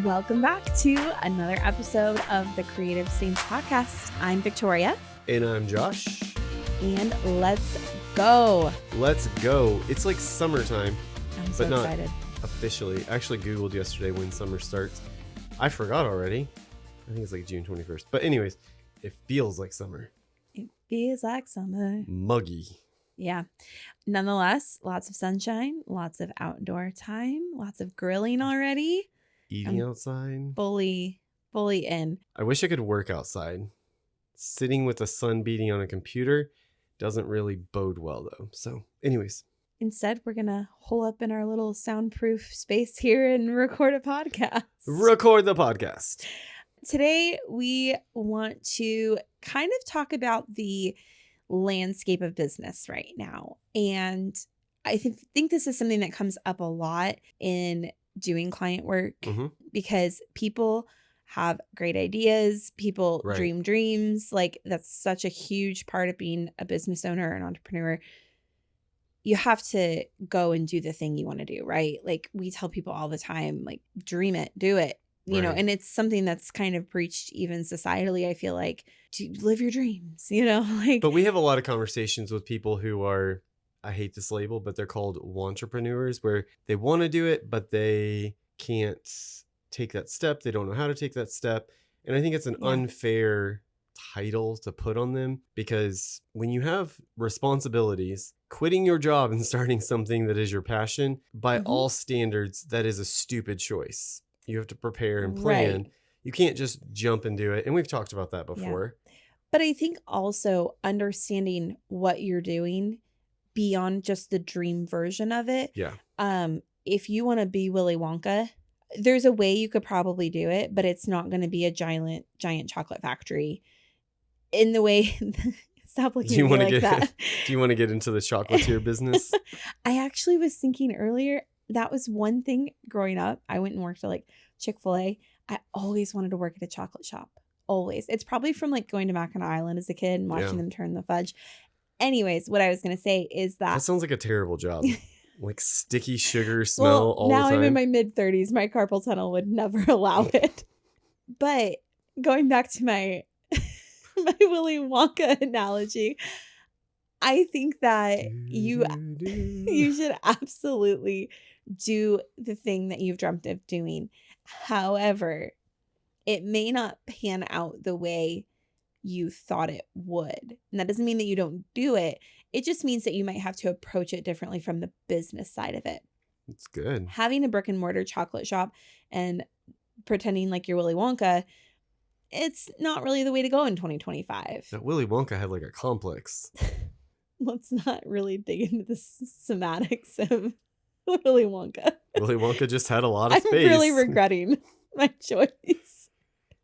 Welcome back to another episode of the Creative Saints Podcast. I'm Victoria. And I'm Josh. And let's go. Let's go. It's like summertime. I'm so excited. Officially. I actually Googled yesterday when summer starts. I forgot already. I think it's like June 21st. But anyways, it feels like summer. It feels like summer. Muggy. Yeah. Nonetheless, lots of sunshine, lots of outdoor time, lots of grilling already. Eating outside. Fully in. I wish I could work outside. Sitting with the sun beating on a computer doesn't really bode well, though. So, anyways. Instead, we're going to hole up in our little soundproof space here and record a podcast. Record the podcast. Today, we want to kind of talk about the landscape of business right now. And I think this is something that comes up a lot in doing client work because people have great ideas. People dream dreams. Like, that's such a huge part of being a business owner or an entrepreneur. You have to go and do the thing you want to do, right? Like, we tell people all the time, like, dream it, do it, you know, and it's something that's kind of preached even societally. I feel like, to live your dreams, you know, like. But we have a lot of conversations with people who are, I hate this label, but they're called wantrepreneurs, where they want to do it, but they can't take that step. They don't know how to take that step. And I think it's an unfair title to put on them, because when you have responsibilities, quitting your job and starting something that is your passion, by all standards, that is a stupid choice. You have to prepare and plan. You can't just jump and do it. And we've talked about that before. Yeah. But I think also understanding what you're doing beyond just the dream version of it. Yeah. If you want to be Willy Wonka, there's a way you could probably do it, but it's not going to be a giant chocolate factory in the way. Stop looking at me like that. Do you want to get into the chocolatier business? I actually was thinking earlier, that was one thing growing up. I went and worked at like Chick-fil-A. I always wanted to work at a chocolate shop. Always. It's probably from like going to Mackinac Island as a kid and watching them turn the fudge. Anyways, what I was going to say is that sounds like a terrible job. Like sticky sugar smell all the time. Now I'm in my mid-30s. My carpal tunnel would never allow it. But going back to my Willy Wonka analogy, I think that you should absolutely do the thing that you've dreamt of doing. However, it may not pan out the way you thought it would. And that doesn't mean that you don't do it. It just means that you might have to approach it differently from the business side of it. It's good. Having a brick and mortar chocolate shop and pretending like you're Willy Wonka, it's not really the way to go in 2025. That Willy Wonka had like a complex. Let's not really dig into the semantics of Willy Wonka. Willy Wonka just had a lot of space. I'm really regretting my choice.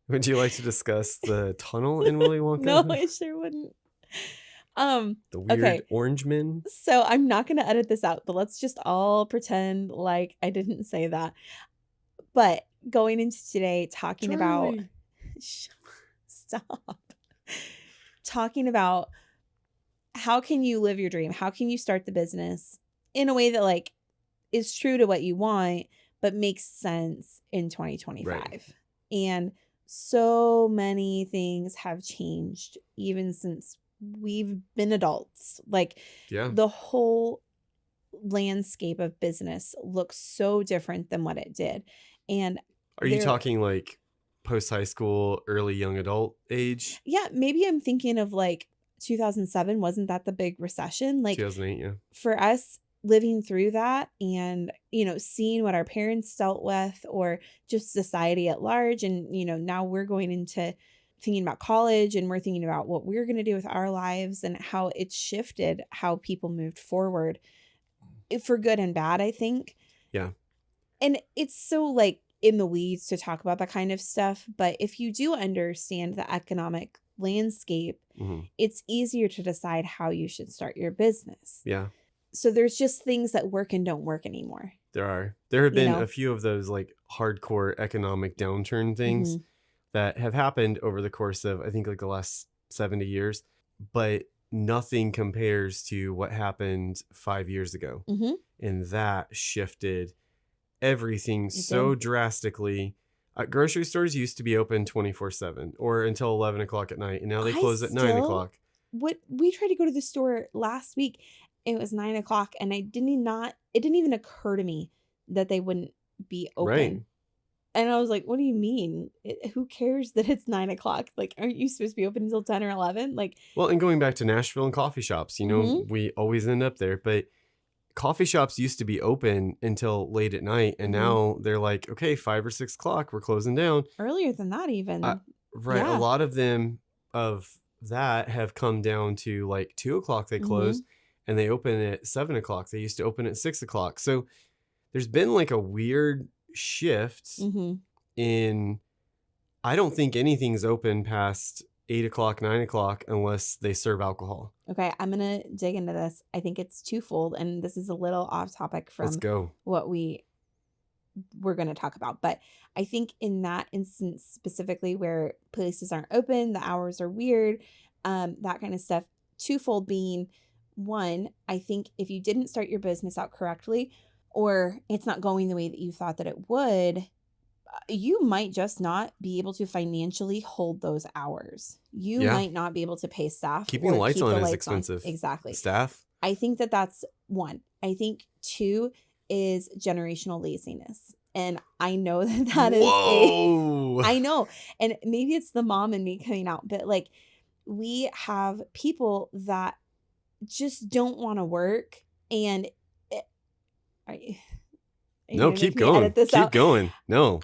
Would you like to discuss the tunnel in Willy Wonka? No, I sure wouldn't. The weird orange men. So I'm not going to edit this out, but let's just all pretend like I didn't say that. But going into today, talking about talking about how can you live your dream? How can you start the business in a way that like is true to what you want, but makes sense in 2025? And so many things have changed even since we've been adults. Like the whole landscape of business looks so different than what it did. And are you talking like post-high school, early young adult age? Yeah, maybe I'm thinking of like 2007. Wasn't that the big recession? Like 2008, yeah. For us, living through that and, you know, seeing what our parents dealt with or just society at large. And, you know, now we're going into thinking about college and we're thinking about what we're going to do with our lives and how it's shifted how people moved forward for good and bad, I think. Yeah. And it's so like in the weeds to talk about that kind of stuff. But if you do understand the economic landscape, it's easier to decide how you should start your business. Yeah. So there's just things that work and don't work anymore. There have been a few of those like hardcore economic downturn things that have happened over the course of, I think, like the last 70 years, but nothing compares to what happened 5 years ago. And that shifted everything so drastically. Grocery stores used to be open 24/7 or until 11 o'clock at night, and now they I close at 9 still o'clock. what we tried to go to the store last week. It was 9 o'clock, and it didn't even occur to me that they wouldn't be Right. open. And I was like, "What do you mean? Who cares that it's 9 o'clock? Like, aren't you supposed to be open until 10 or 11?" Like, Well, and going back to Nashville and coffee shops, mhm, we always end up there, but coffee shops used to be open until late at night, and mhm. now they're like, "Okay, 5 or 6 o'clock, we're closing down." Earlier than that Uh, even. right, a Yeah. lot of them of that have come down to, like, 2 o'clock they close, Mhm, and they open at 7 o'clock. They used to open at 6 o'clock. So, there's been, like, a weird shift mhm. in I don't think anything's open past 8 o'clock, 9 o'clock unless they serve alcohol. Okay, I'm gonna dig into this. I think it's twofold, and this is a little off topic Let's from go. what we're gonna talk about. But I think in that instance specifically where places aren't open, the hours are weird, that kind of stuff. Twofold being one, I think if you didn't start your business out correctly, or it's not going the way that you thought that it would, you might just not be able to financially hold those hours. You Yeah. might not be able to pay staff Keeping the or lights keep on the is lights on. expensive. Exactly. Staff? I think that that's one. I think two is generational laziness. And I know that that is Whoa! I know. And maybe it's the mom in me coming out, but like we have people that just don't want to work. And it, are you No, going to keep make me edit going. this Keep out? going. No.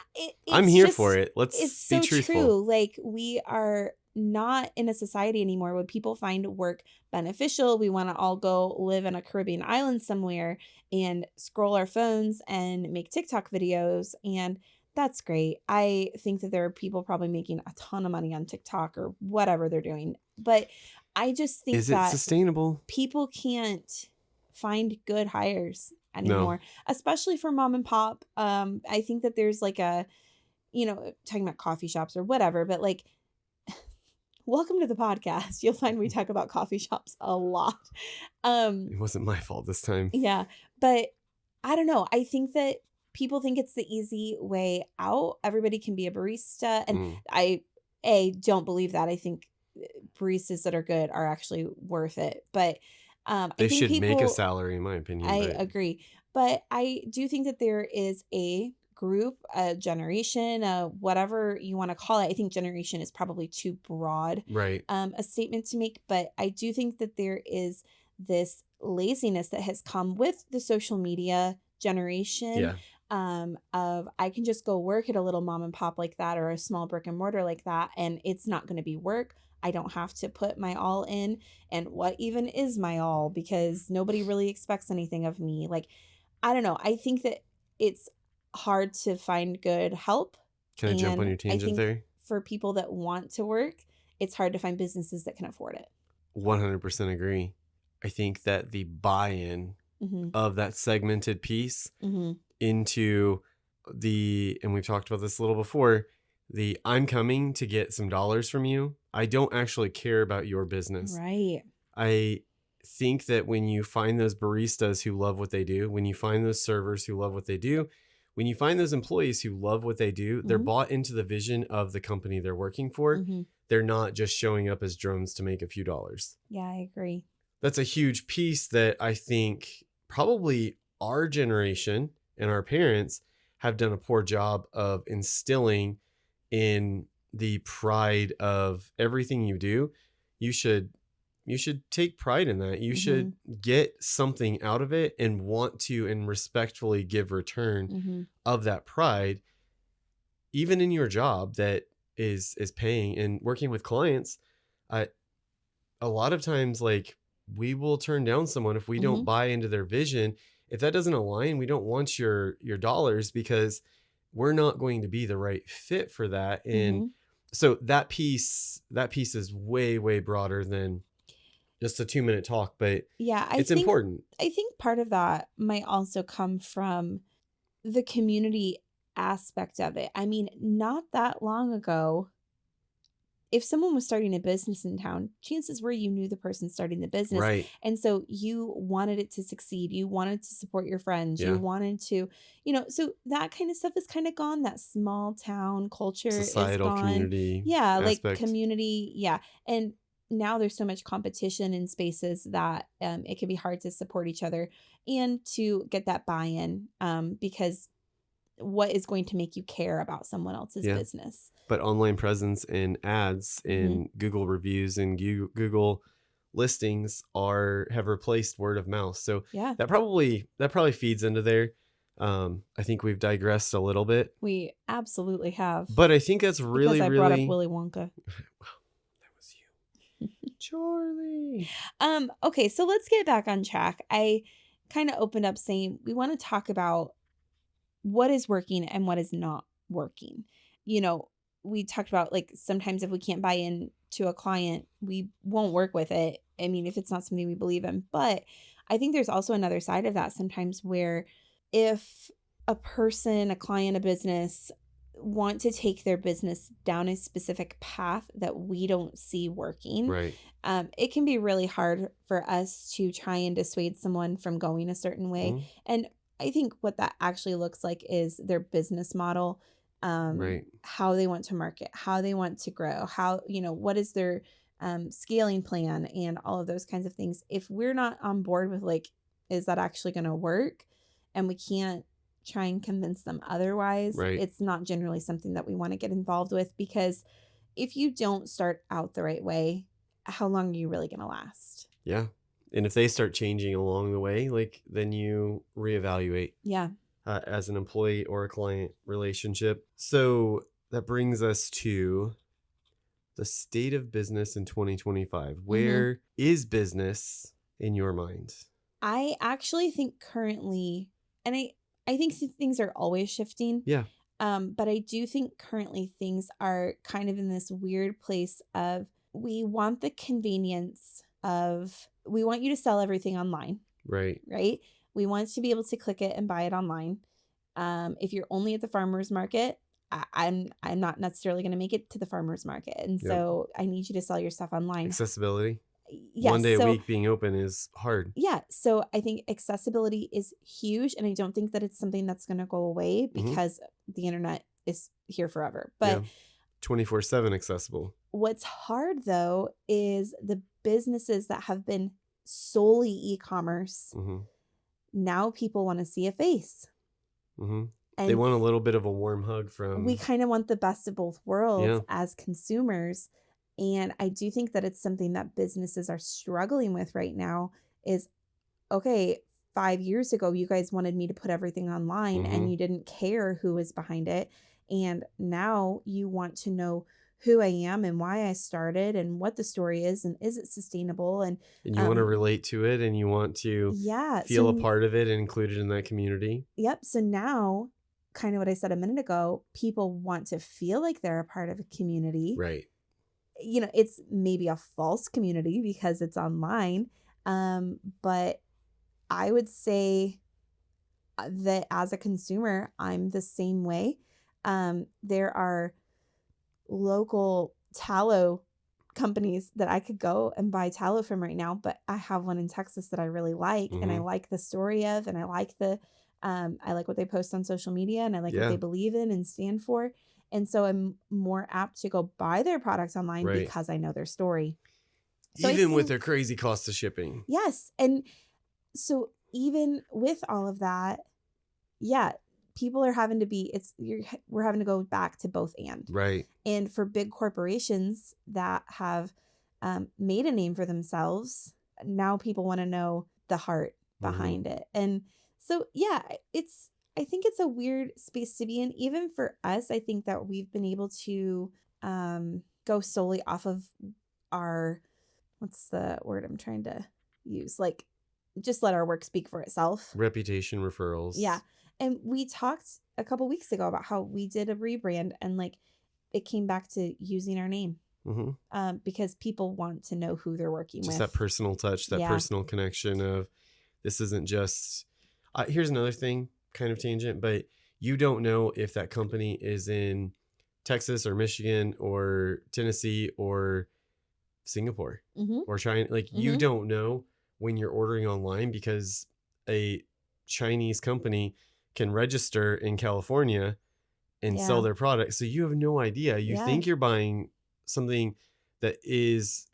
I'm It's here for just it. it's Let's be so truthful. true. Like we are not in a society anymore where people find work beneficial. We want to all go live in a Caribbean island somewhere and scroll our phones and make TikTok videos, and that's great. I think that there are people probably making a ton of money on TikTok or whatever they're doing. But I just think Is it that sustainable? people can't find good hires No. anymore, especially for mom and pop. I think that there's like talking about coffee shops or whatever, but like, welcome to the podcast. You'll find we talk about coffee shops a lot. Um, It wasn't my fault this time. yeah, but I don't know. I think that people think it's the easy way out. Everybody can be a barista, and Mm. I don't believe that. I think baristas that are good are actually worth it. But I They think should make a people salary, in my opinion, I but agree. But I do think that there is a group, a generation, whatever you want to call it. I think generation is probably too broad right. a statement to make, but I do think that there is this laziness that has come with the social media generation, Yeah. of I can just go work at a little mom and pop like that or a small brick and mortar like that, and it's not going to be work. I don't have to put my all in. And what even is my all? Because nobody really expects anything of me. Like, I don't know. I think that it's hard to find good help. Can I jump on And your I tangent think there? for people that want to work, it's hard to find businesses that can afford it. 100% agree. I think that the buy-in Mhm. of that segmented piece Mhm. into and we've talked about this a little before, I'm coming to get some dollars from you. I don't actually care about your business. Right. I think that when you find those baristas who love what they do, when you find those servers who love what they do, when you find those employees who love what they do, they're Mhm. bought into the vision of the company they're working for. Mhm. They're not just showing up as drones to make a few dollars. Yeah, I agree. That's a huge piece that I think probably our generation and our parents have done a poor job of instilling in the pride of everything you do. You should take pride in that. You should Mhm. get something out of it and want to and respectfully give return Mhm. of that pride even in your job that is paying and working with clients. I A lot of times, like, we will turn down someone if we don't Mhm. buy into their vision. If that doesn't align, we don't want your dollars because we're not going to be the right fit for that. And Mhm. so that piece is way, way broader than just a 2-minute talk, but Yeah, it's important. I think part of that might also come from the community aspect of it. I mean, not that long ago, if someone was starting a business in town, chances were you knew the person starting the business. Right. And so you wanted it to succeed. You wanted to support your friends. You Yeah. wanted to, so that kind of stuff is kind of gone. That small town culture is Societal gone. community Yeah, like aspect. community. Yeah. And now there's so much competition in spaces that it can be hard to support each other and to get that buy-in because what is going to make you care about someone else's Yeah. business? But online presence and ads Hmm. and Google reviews and Google listings have replaced word of mouth. So Yeah, that probably feeds into there. I think we've digressed a little bit, we absolutely have. but I think that's Because really, I brought up really Willy Wonka. wow, that was you. Charlie. Okay, so let's get back on track. I kind of opened up saying we want to talk about what is working and what is not working. You know, we talked about like sometimes if we can't buy in to a client, we won't work with it. I mean, if it's not something we believe in. But I think there's also another side of that sometimes where if a person, a client, a business want to take their business down a specific path that we don't see working, Right. it can be really hard for us to try and dissuade someone from going a certain way. Mhm. And I think what that actually looks like is their business model, Right. how they want to market, how they want to grow, what is their scaling plan, and all of those kinds of things. If we're not on board with like, is that actually going to work? And we can't try and convince them otherwise, Right. it's not generally something that we want to get involved with because if you don't start out the right way, how long are you really going to last? Yeah. And if they start changing along the way, like then you reevaluate Yeah. as an employee or a client relationship. So that brings us to the state of business in 2025. Hmm. Where is business in your mind? I actually think currently, and I think things are always shifting, Yeah. but I do think currently things are kind of in this weird place of we want the convenience of we want you to sell everything online, Right. right? We want to be able to click it and buy it online. If you're only at the farmer's market, I'm not necessarily going to make it to the farmer's market, and Yep. so I need you to sell your stuff online. Accessibility. One Yes, day a so week being open is hard. yeah, so I think accessibility is huge, and I don't think that it's something that's going to go away Hmm. because the internet is here forever. Yeah. But 24/7 accessible. what's hard though is the businesses that have been solely e-commerce. Hmm. Now people want to see a face. Hmm. They And want a little bit of a warm hug we from, kind of want the best of both worlds yeah. as consumers. And I do think that it's something that businesses are struggling with right now is okay, 5 years ago, you guys wanted me to put everything online and Hmm. you didn't care who was behind it. And now you want to know who I am and why I started and what the story is and is it sustainable? And And you want to um, relate to it and you want to yeah, feel a part of it and included in that community. yep. So now, kind of what I said a minute ago, people want to feel like they're a part of a community. Right. It's maybe a false community because it's online. But I would say that as a consumer, I'm the same way. There are local tallow companies that I could go and buy tallow from right now, but I have one in Texas that I really like and I Hmm. like the story of, and I like what they post on social media and I like what they Yeah. believe in and stand for. And so I'm more apt to go buy their products online Right. because I know their story. So I Even with think, their crazy cost of shipping. yes. And so even with all of that, yeah, people are having to be we're having to go back to both and. Right. And for big corporations that have made a name for themselves, now people want to know the heart Hmm. behind it. And so yeah, I think it's a weird space to be in. Even for us, I think that we've been able to go solely off of our what's the word I'm trying to use? Like just let our work speak for itself. Reputation Yeah. referrals. And we talked a couple weeks ago about how we did a rebrand and like it came back to using our name Hmm. because people want to know who they're working Just with. that personal touch, that Yeah. personal connection of this isn't just. Here's another thing, kind of tangent, but you don't know if that company is in Texas or Michigan or Tennessee or Singapore Mhm. or China. Like you Mhm. don't know when you're ordering online because a Chinese company can register in California and sell Yeah. their product. So you have no idea. You Yeah. think you're buying something that is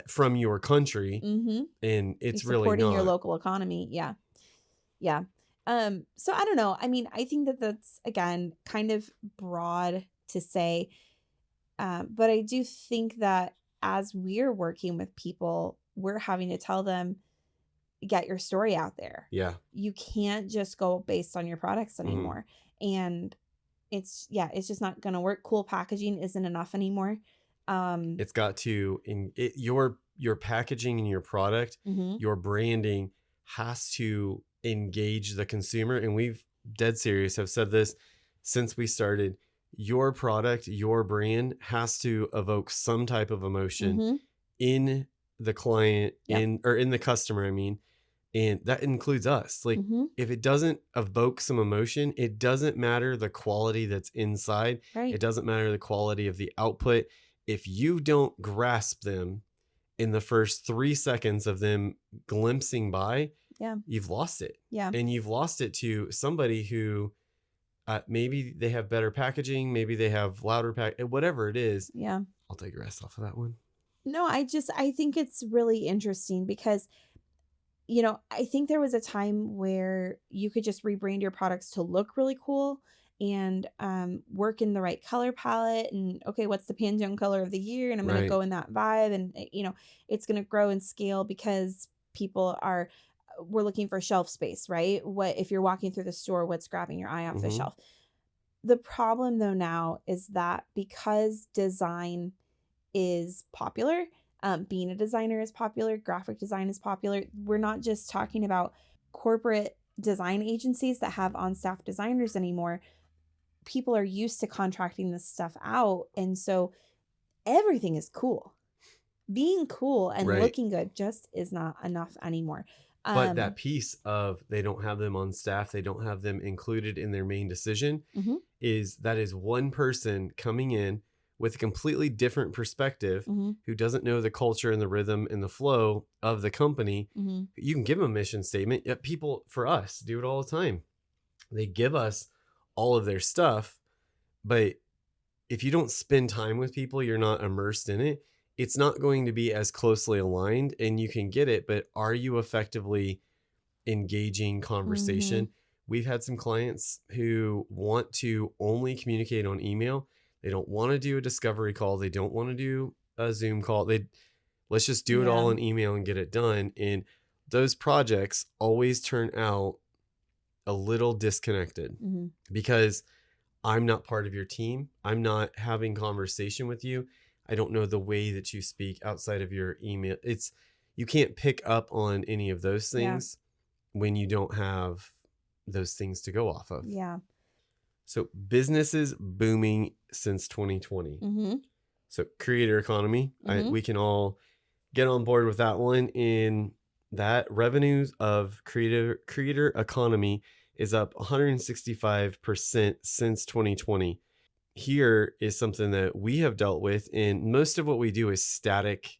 from your country Mhm. and You're it's really supporting your not. local economy. Yeah. Yeah. So I don't know. I mean, I think that that's again kind of broad to say, but I do think that as we're working with people, we're having to tell them, get your story out there. Yeah. You can't just go based on your products Mhm. anymore. And it's just not gonna work. Cool packaging isn't enough anymore. Um, It's got to in it, your packaging and your product, mhm. your branding has to engage the consumer. And we've dead serious have said this since we started. Your product, your brand has to evoke some type of emotion Mhm. in the client, Yep. in the customer, I mean, and that includes us. Like Mhm. if it doesn't evoke some emotion, it doesn't matter the quality that's inside. Right. It doesn't matter the quality of the output. If you don't grasp them in the first 3 seconds of them glimpsing by, Yeah. you've lost it. Yeah. And you've lost it to somebody who maybe they have better packaging, maybe they have louder whatever it is. Yeah. I'll take your rest off of that one. No, I think it's really interesting because, I think there was a time where you could just rebrand your products to look really cool and work in the right color palette. And okay, what's the Pantone color of the year? And I'm going to Right. go in that vibe. And, it's going to grow and scale because people are, we're looking for shelf space, right? What if you're walking through the store, what's grabbing your eye off the Hmm. shelf? The problem though now is that because design is popular. Being a designer is popular, graphic design is popular. We're not just talking about corporate design agencies that have on staff designers anymore. People are used to contracting this stuff out. And so everything is cool. Being cool and Right. looking good just is not enough anymore. But that Um, piece of they don't have them on staff, they don't have them included in their main decision, mhm, that is one person coming in with a completely different perspective mhm, who doesn't know the culture and the rhythm and the flow of the company. mhm. You can give them a mission statement. Yet people for us do it all the time. They give us all of their stuff, but if you don't spend time with people, you're not immersed in it, it's not going to be as closely aligned and you can get it, but are you effectively engaging conversation? Mhm. We've had some clients who want to only communicate on email. They don't want to do a discovery call. They don't want to do a Zoom call. Let's just do it all Yeah. in email and get it done. And those projects always turn out a little disconnected Mhm. because I'm not part of your team. I'm not having conversation with you. I don't know the way that you speak outside of your email. You can't pick up on any of those Yeah. things when you don't have those things to go off of. Yeah. So businesses booming since 2020. Mhm. So creator economy, Mhm. we can all get on board with that one. In that revenues of creator economy is up 165% since 2020. Here is something that we have dealt with, and most of what we do is static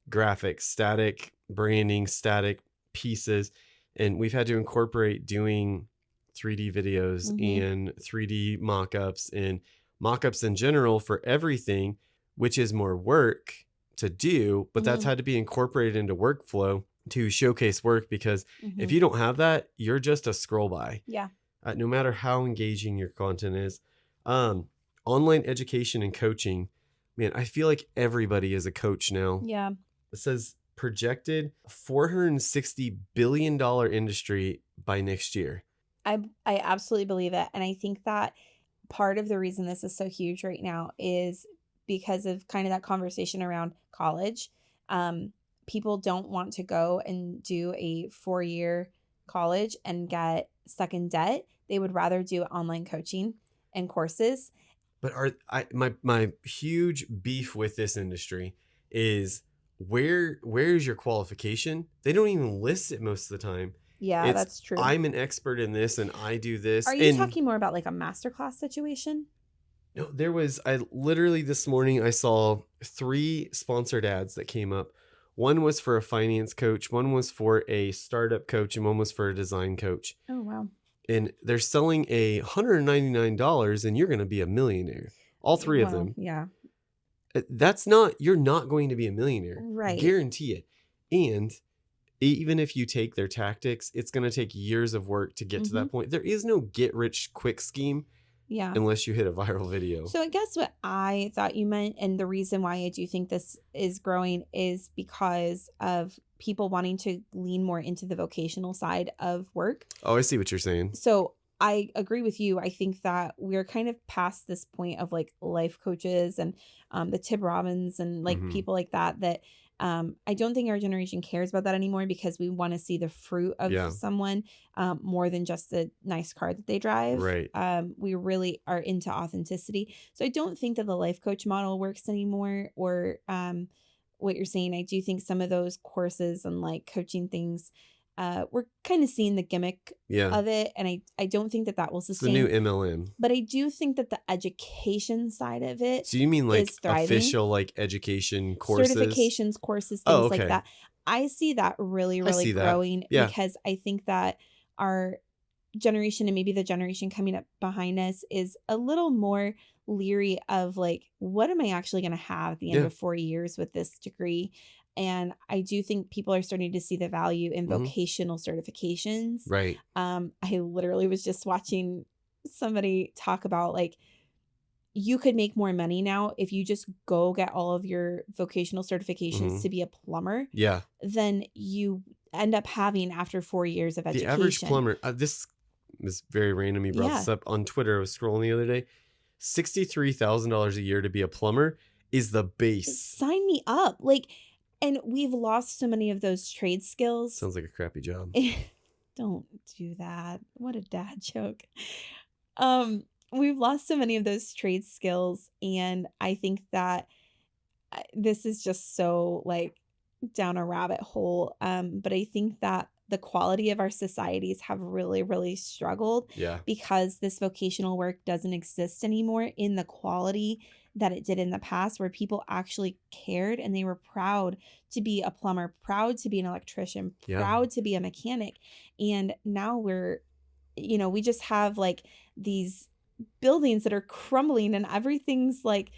graphics, static branding, static pieces. And we've had to incorporate doing 3D videos Mhm. and 3D mockups and mockups in general for everything, which is more work to do, but that's Mhm. had to be incorporated into workflow to showcase work because if Mhm. you don't have that, you're just a scroll by, Yeah. no matter how engaging your content is. Um, Online education and coaching, man, I feel like everybody is a coach now. Yeah. It says projected $460 billion industry by next year. I absolutely believe it, and I think that part of the reason this is so huge right now is because of kind of that conversation around college. Um, People don't want to go and do a 4-year college and get stuck in debt. They would rather do online coaching and courses. But my huge beef with this industry is where's your qualification? They don't even list it most of the time. Yeah, It's that's true. I'm an expert in this and I do this. Are you And talking more about like a masterclass situation? No, I literally this morning I saw 3 sponsored ads that came up. One was for a finance coach, one was for a startup coach, and one was for a design coach. Oh, wow. And they're selling a $199 and you're going to be a millionaire. All 3 of Well, them. yeah. You're not going to be a millionaire. Right. Guarantee it. And even if you take their tactics, it's going to take years of work to get to Hmm. that point. There is no get rich quick scheme Yeah. unless you hit a viral video. So I guess what I thought you meant, and the reason why I do think this is growing is because of people wanting to lean more into the vocational side of work. Oh, I see what you're saying. So I agree with you. I think that we're kind of past this point of like life coaches and the Tib Robbins and like Mhm. people like that. I don't think our generation cares about that anymore because we want to see the fruit of Yeah, someone more than just the nice car that they drive. right. We really are into authenticity. So I don't think that the life coach model works anymore or what you're saying. I do think some of those courses and like coaching things, we're kind of seeing the gimmick Yeah. of it, and I don't think that that will It's the new sustain, MLM. but I do think that the education side of it So you mean like is thriving. official like education courses? Certifications, courses, Oh, things like okay. that. I see that really, I really see that. growing Yeah. because I think that our generation and maybe the generation coming up behind us is a little more leery of like, what am I actually going to have at the end Yeah. of 4 years with this degree? And I do think people are starting to see the value in Mhm. vocational certifications. Right. I literally was just watching somebody talk about like, you could make more money now if you just go get all of your vocational certifications Mhm. to be a plumber Yeah. than you end up having after 4 years of The average education. plumber, this is very random. You brought Yeah. this up on Twitter. I was scrolling the other day. $63,000 a year to be a plumber is the base. Sign me up. Like, and we've lost so many of those trade skills. Sounds like a crappy job. Don't do that. What a dad joke. Um, we've lost so many of those trade skills, and I think that this is just so like down a rabbit hole. But I think that the quality of our societies have really, really struggled Yeah. because this vocational work doesn't exist anymore in the quality that it did in the past, where people actually cared and they were proud to be a plumber, proud to be an electrician, Yeah. proud to be a mechanic. And now we just have like these buildings that are crumbling and everything's like,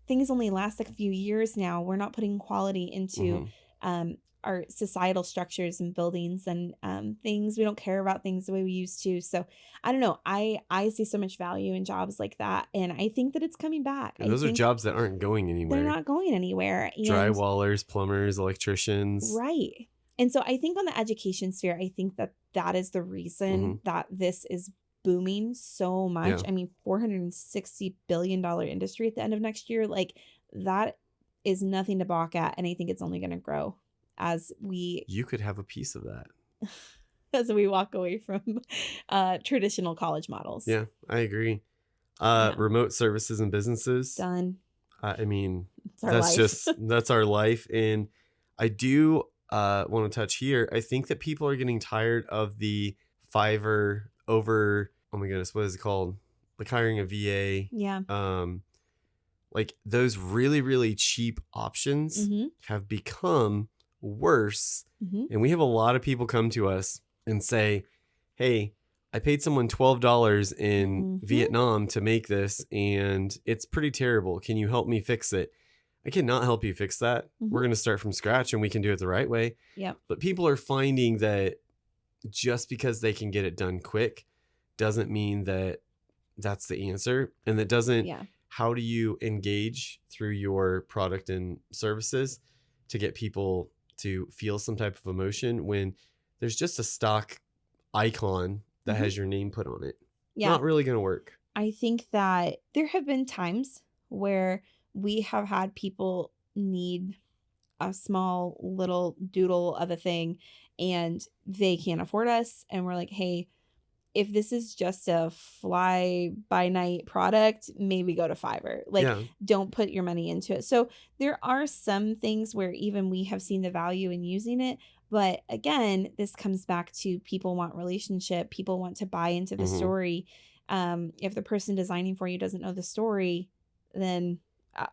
things only last like a few years now. We're not putting quality into Mhm. our societal structures and buildings and things. We don't care about things the way we used to. So I don't know. I see so much value in jobs like that, and I think that it's coming back. And I those are think jobs that aren't going they're anywhere. not going anywhere. And Drywallers, plumbers, electricians. right. And so I think on the education sphere, I think that that is the reason Mhm. that this is booming so much. Yeah. I mean, $460 billion industry at the end of next year, like that is nothing to balk at. And I think it's only going to grow as we You could have a piece of that. as we walk away from traditional college models. Yeah, I agree. Yeah, Remote services and businesses. done. I mean, It's our life. that's our life. And I do want to touch here. I think that people are getting tired of the Fiverr over, oh my goodness, what is it called? Like hiring a VA. Yeah. Like those really, really cheap options Mm-hmm. have become worse. Mm-hmm. And we have a lot of people come to us and say, hey, I paid someone $12 in Mm-hmm. Vietnam to make this, and it's pretty terrible. Can you help me fix it? I cannot help you fix that. Mm-hmm. We're going to start from scratch and we can do it the right way. Yep. But people are finding that just because they can get it done quick doesn't mean that that's the answer. And that doesn't, Yeah. how do you engage through your product and services to get people to feel some type of emotion when there's just a stock icon that has your name put on it? Yeah. Not really going to work. I think that there have been times where we have had people need a small little doodle of a thing and they can't afford us. And we're like, hey, if this is just a fly by night product, maybe go to Fiverr. Like, Yeah. don't put your money into it. So there are some things where even we have seen the value in using it. But again, this comes back to people want relationship. People want to buy into the Mhm. story. If the person designing for you doesn't know the story, then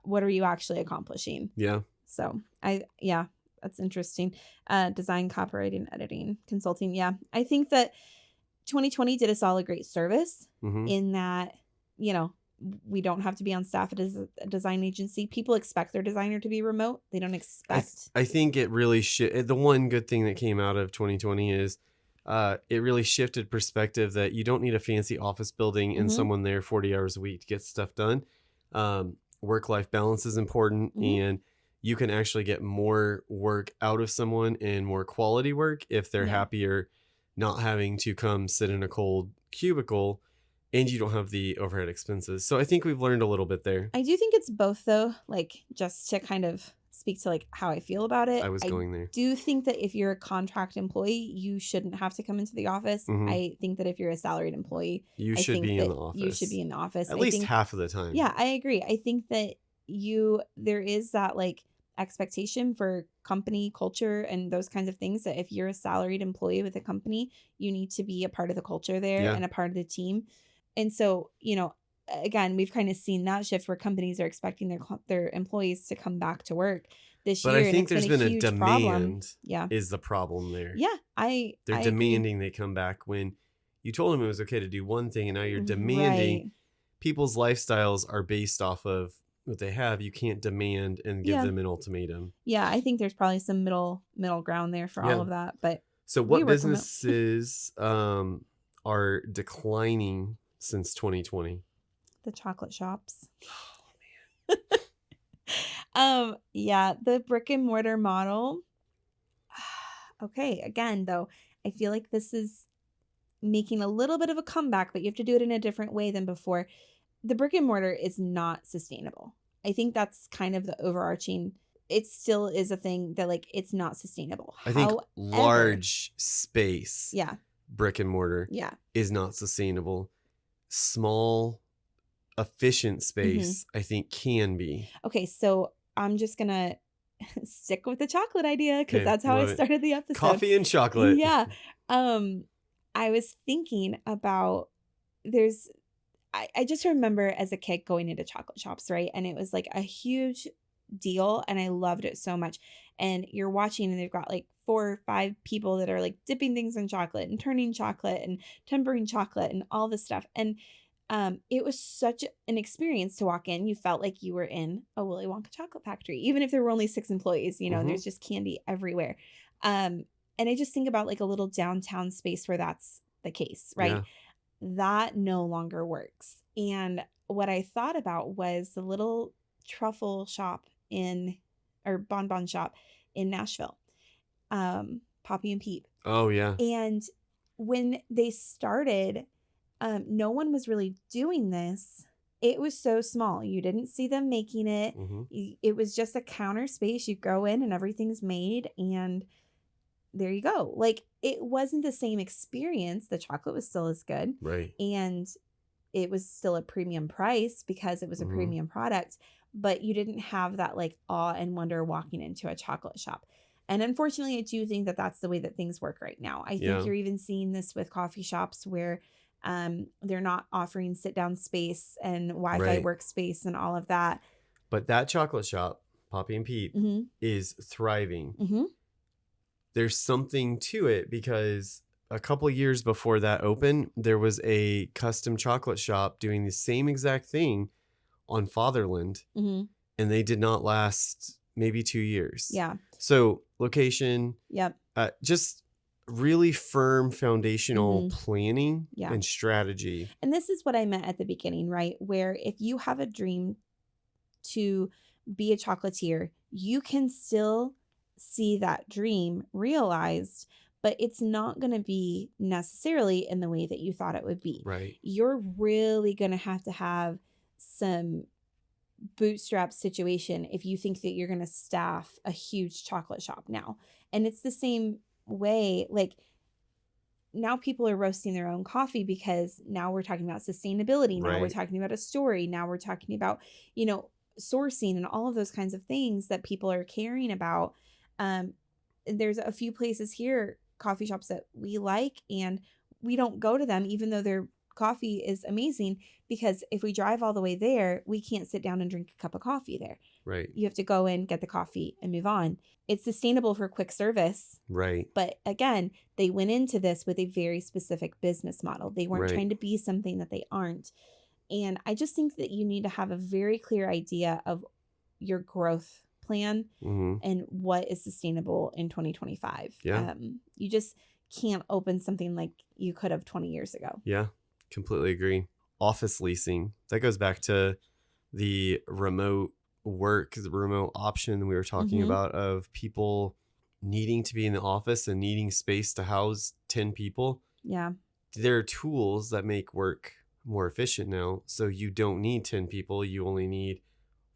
what are you actually accomplishing? Yeah. So yeah, that's interesting. Design, copywriting, editing, consulting. Yeah, I think that 2020 did us all a great service Hmm. in that, you know, we don't have to be on staff at a design agency. People expect their designer to be remote. They don't expect. I think it really the one good thing that came out of 2020 is it really shifted perspective that you don't need a fancy office building and Hmm. someone there 40 hours a week to get stuff done. Work-life balance is important, Hmm. and you can actually get more work out of someone and more quality work if they're Yeah. happier not having to come sit in a cold cubicle, and you don't have the overhead expenses. So I think we've learned a little bit there. I do think it's both though, like just to kind of speak to like how I feel about it. I was I going there. do think that if you're a contract employee, you shouldn't have to come into the office. Hmm. I think that if you're a salaried employee, You I should think be in that the you should office be in the office. at I least think, half of the time. yeah, I agree. I think that there is that like expectation for company culture and those kinds of things that if you're a salaried employee with a company, you need to be a part of the culture there Yeah. and a part of the team. And so, again, we've kind of seen that shift where companies are expecting their employees to come back to work this But I year, and think it's been there's a been a huge problem. demand Yeah. is the problem there. Yeah, They're I agree. demanding they come back when you told them it was okay to do one thing, and now you're demanding. Right. People's lifestyles are based off of what they have. You can't demand and give Yeah. them an ultimatum. Yeah, I think there's probably some middle ground there for all Yeah. of that, but So we what work remote. businesses are declining since 2020? The chocolate shops. Yeah, the brick and mortar model. Okay, again though, I feel like this is making a little bit of a comeback, but you have to do it in a different way than before. The brick and mortar is not sustainable. I think that's kind of the overarching. It still is a thing that like it's not sustainable. I think However, large space yeah, brick and mortar yeah. is not sustainable. Small, efficient Hmm. space, I think, can be. Okay, so I'm just gonna stick with the chocolate idea because Okay, that's how I love it. started the episode. Coffee and chocolate. Yeah. Um, I was thinking about there's I just remember as a kid going into chocolate shops, right? And it was like a huge deal and I loved it so much. And you're watching and they've got like 4 or 5 people that are like dipping things in chocolate and turning chocolate and tempering chocolate and all this stuff. And it was such an experience to walk in. You felt like you were in a Willy Wonka chocolate factory, even if there were only 6 employees, and Hmm. there's just candy everywhere. And I just think about like a little downtown space where that's the case, right? Yeah. That no longer works. And what I thought about was the little truffle shop or bonbon shop in Nashville, Poppy and Peep. Oh, yeah. And when they started, no one was really doing this. It was so small. You didn't see them making it. Hmm. It was just a counter space. You go in and everything's made, and there you go. Like it wasn't the same experience. The chocolate was still as good. Right. And it was still a premium price because it was a Hmm. premium product, but you didn't have that like awe and wonder walking into a chocolate shop. And unfortunately, I do think that that's the way that things work right now. I think Yeah. you're even seeing this with coffee shops where they're not offering sit down space and Wi-Fi Right. workspace and all of that. But that chocolate shop, Poppy and Peep, Hmm. is thriving. Hmm. There's something to it because a couple years before that opened, there was a custom chocolate shop doing the same exact thing on Fatherland, Hmm. and they did not last maybe 2 years. Yeah. So location, Yep. just really firm foundational Hmm. planning Yeah. and strategy. And this is what I meant at the beginning, right? Where if you have a dream to be a chocolatier, you can still see that dream realized, but it's not going to be necessarily in the way that you thought it would be. Right. You're really going to have some bootstrap situation if you think that you're going to staff a huge chocolate shop now. And it's the same way, like now people are roasting their own coffee because now we're talking about sustainability. Now we're Right. talking about a story. Now we're talking about, sourcing and all of those kinds of things that people are caring about. There's a few places here, coffee shops that we like, and we don't go to them, even though they're coffee is amazing because if we drive all the way there, we can't sit down and drink a cup of coffee there. Right. You have to go in, get the coffee, and move on. It's sustainable for quick service. Right. But again, they went into this with a very specific business model. They weren't Right. trying to be something that they aren't. And I just think that you need to have a very clear idea of your growth plan Mm-hmm. and what is sustainable in 2025. Yeah. You just can't open something like you could have 20 years ago. Yeah. Completely agree. Office leasing. That goes back to the remote work, the remote option we were talking Mhm. about of people needing to be in the office and needing space to house 10 people. Yeah. There are tools that make work more efficient now. So you don't need 10 people. You only need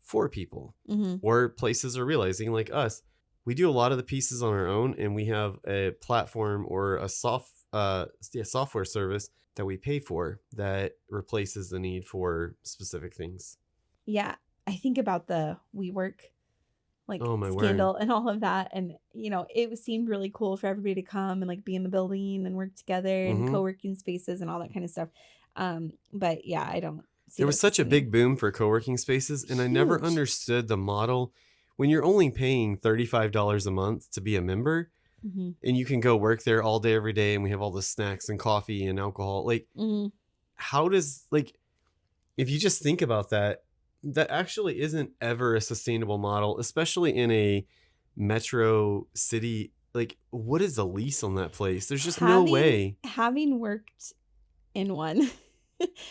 4 people. Hmm. Or places are realizing, like us, we do a lot of the pieces on our own, and we have a platform or a software service that we pay for that replaces the need for specific things. Yeah. I think about the WeWork like Oh my word. scandal and all of that. And, it seemed really cool for everybody to come and like be in the building and work together and Mhm. co-working spaces and all that kind of stuff. But yeah, I don't see There that was such a sustaining. big boom for co-working spaces, and I never Huge. understood the model. When you're only paying $35 a month to be a member, Hmm. and you can go work there all day, every day, and we have all the snacks and coffee and alcohol. Like, Hmm. how does, like, if you just think about that, that actually isn't ever a sustainable model, especially in a metro city. Like, what is the lease on that place? There's just no way. Having worked in one,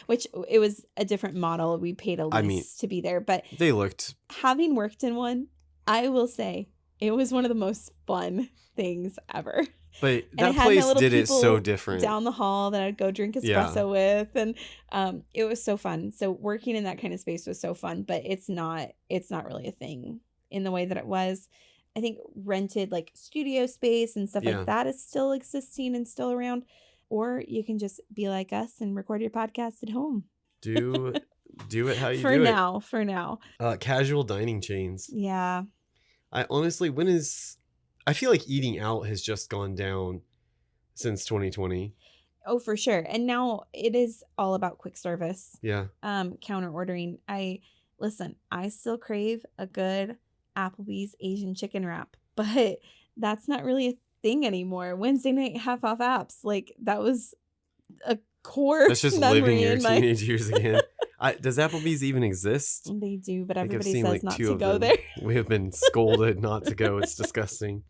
which it was a different model. We paid a I mean, lease to be there, but they looked, having worked in one, I will say it was one of the most fun things ever. but And I that had my place little did it so people different. down the hall that I'd go drink Yeah. espresso with, and it was so fun. So working in that kind of space was so fun, but it's not really a thing in the way that it was. I think rented like studio space and stuff Yeah. like that is still existing and still around. Or you can just be like us and record your podcast at home. Do it how you For do now. it. Casual dining chains. Yeah. I honestly, I feel like eating out has just gone down since 2020. Oh, for sure. And now it is all about quick service. Yeah. Counter ordering. I still crave a good Applebee's Asian chicken wrap, but that's not really a thing anymore. Wednesday night half off apps, like that was a core That's just living memory your in my. teenage years again. Does Applebee's even exist? They do, but I think I've everybody seen says like not 2 to of go them. there. We have been scolded not to go. It's disgusting.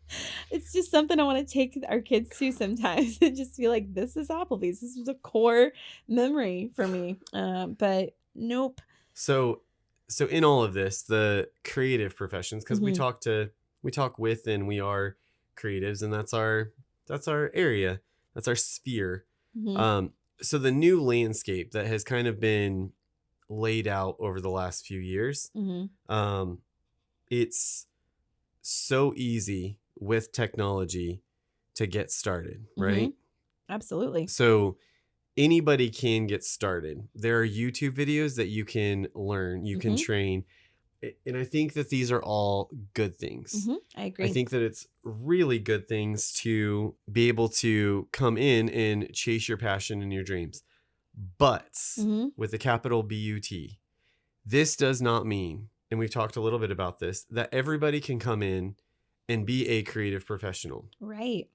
It's just something I want to take our kids to sometimes and just feel like this is Applebee's. This was a core memory for me. But nope. So in all of this, the creative professions, because we Mhm. talk with, and we are creatives, and that's our area, that's our sphere. Mhm. So the new landscape that has kind of been laid out over the last few years, Mhm. it's so easy with technology to get started, right? Mhm. Absolutely. So anybody can get started. There are YouTube videos that you can learn, you can Mhm. train. And I think that these are all good things. Mhm. I I agree. think that it's really good things to be able to come in and chase your passion and your dreams. But Mhm. with a capital BUT, this does not mean, and we've talked a little bit about this, that everybody can come in and be a creative professional. Right.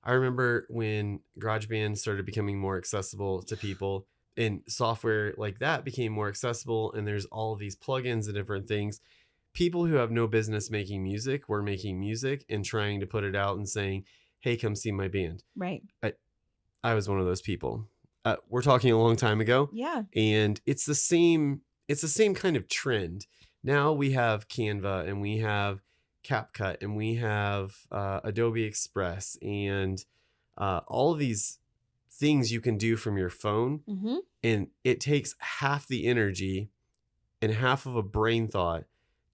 I remember when GarageBand started becoming more accessible to people, and software like that became more accessible, and there's all of these plugins and different things. People who have no business making music were making music and trying to put it out and saying, hey, come see my band. Right. I was one of those people. We're talking a long time ago, Yeah. and it's the same kind of trend. Now we have Canva, and we have CapCut, and we have Adobe Express, and all of these things you can do from your phone, Mhm. and it takes half the energy and half of a brain thought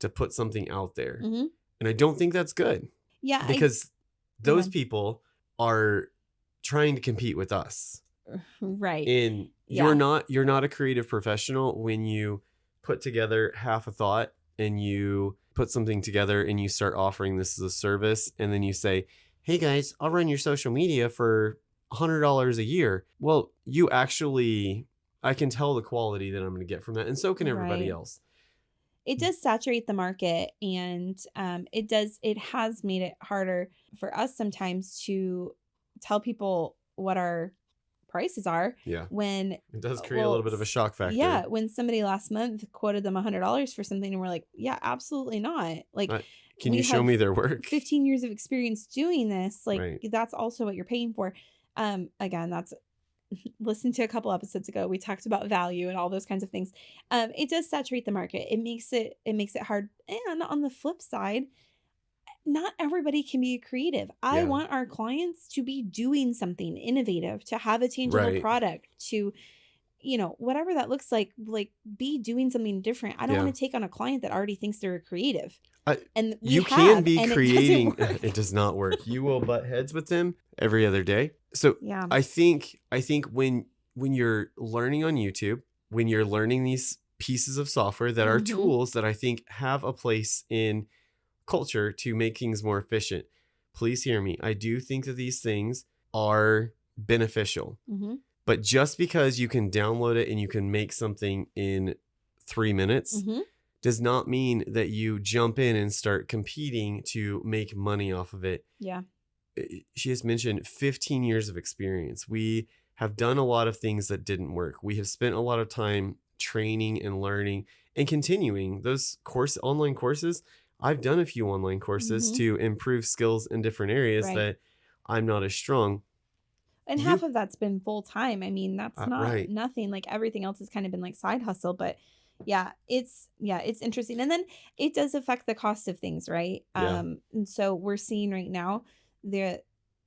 to put something out there. Mhm. And I don't think that's good, Yeah, because go those ahead. people are trying to compete with us. Right. And Yeah. you're not a creative professional when you put together half a thought, and you put something together, and you start offering this as a service, and then you say, hey guys, I'll run your social media for $100 a year. Well, I can tell the quality that I'm going to get from that. And so can everybody Right. else. It does saturate the market, and it has made it harder for us sometimes to tell people what our prices are Yeah. when It does create a well, little bit of a shock yeah, factor. when somebody last month quoted them $100 for something and we're like, yeah, absolutely not. Like, Uh, can you we show have me their work? 15 years of experience doing this. Like, Right. that's also what you're paying for. Again, that's listen to a couple episodes ago. We talked about value and all those kinds of things. It does saturate the market. It makes it hard. And on the flip side, not everybody can be creative. I Yeah. want our clients to be doing something innovative, to have a tangible Right. product, to whatever that looks like be doing something different. I don't want Yeah. to take on a client that already thinks they're creative. I, And we you can have, be and it doesn't creating, work. it does not work. You will butt heads with them every other day. So Yeah. I think when you're learning on YouTube, when you're learning these pieces of software that are Mhm. tools that I think have a place in culture to make things more efficient, please hear me. I do think that these things are beneficial. Mhm. But just because you can download it and you can make something in 3 minutes Mhm. does not mean that you jump in and start competing to make money off of it. Yeah. She has mentioned 15 years of experience. We have done a lot of things that didn't work. We have spent a lot of time training and learning and continuing those online courses. I've done a few online courses Mhm. to improve skills in different areas Right. that I'm not as strong. And half You of that's been full time. I mean, that's not right. nothing. Like, everything else has kind of been like side hustle, but yeah, it's interesting. And then it does affect the cost of things, right? Yeah. And so we're seeing right now there